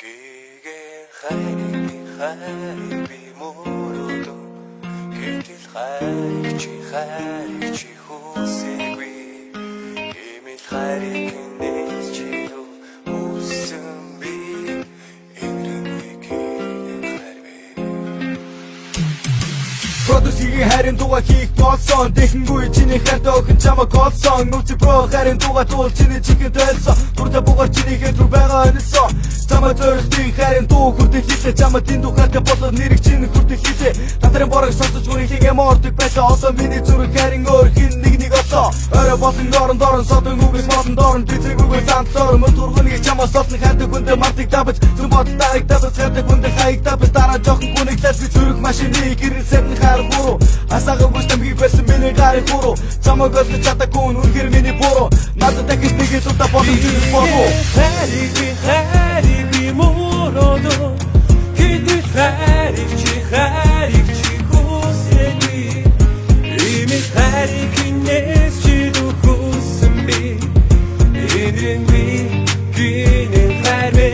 Гэгээ хайрыг би мөрөөдөө гэтэл хайрыг чи хүсээгүй эмэл хайрыг нээс чи үсэн би энэрийг хайрвэ Продюсерийн хайрын дугаа хийх болсон Дэхэнгүй чиний хайртай охин чамаг олсон Нүци про хайрын дугаа туул чиний чихэнд ойлсон Турта бугаар чиний хэтрүү байгаа өнөсөн Чамаг зорилтын хайрын дуу хүртэл хилээ Чамаг тийм дуу хайртай болоод нэрийг чинь хүртэл хилээ Тадрын борог сонсож хүрээ хийгээ мордог байлаа Одоо миний зүрх хайрын өөр хин нэг олоо Орой болон дорон содон үгээс модон дорон Бицэг үгээр зантлоор мөр тургуныг чамаг сотны хайртай хүндэ мартыг табаж Зүн бодол дарыг табаж хайртай хүндэ хайг табаж Дараа жоохон хүнийг лээс би зүрх машины гэрэл сэрний хайр гуру Асаага гүйстэмхийг байсан миний гарыг гуру Чамаг олдож чадаагүй үнэхээр миний буруу Надад дахиж нэгэд удаа болон зүрх боруу Хайрыг би мөрөөдөө гэтэл хайрыг чи хүсээгүй эмэл хайрыг нээс чи хүсэн би энэрийг би гинэн хайрвэ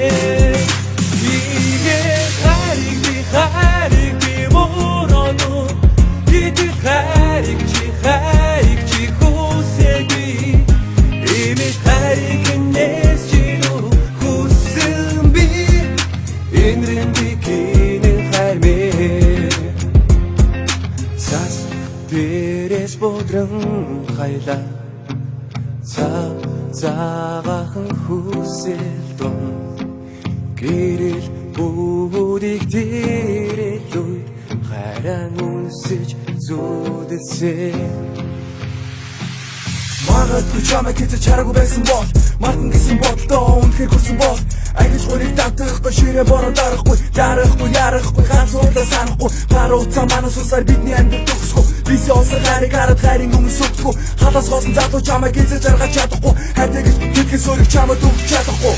хайрыг би мөрөөдөө гэтэл хайрыг чи хүсээгүй эмэл хайрыг нээс чи хүсэн би энэрийг би гинэн хайрвэ Сас дээрээс бодрон хайлаа Цагаахан хүсэл дун Гэрэл бүгдийг дээрэлгүй Хайран үнсэж зүудэлсэ Магадгүй чамайг хэзээ чараагүй байсан бол Мартан гэсэн бодолдоо үнэхээр хүрсэн бол Агиж гурийг давтахгүй ширээ бороо дарахгүй Ярахгүй ганц уурлаа санахгүй Гаруу цаа манас усаар бидний амьд төгсгүй Биси олсар хайрыг хараад хайрын өмнө сүтгүй Халаас голсон залуу чамайг хэзээ жаргаж чадахгүй Хайртай гэж хэлхээс өөрийг чамайг өгч чадахгүй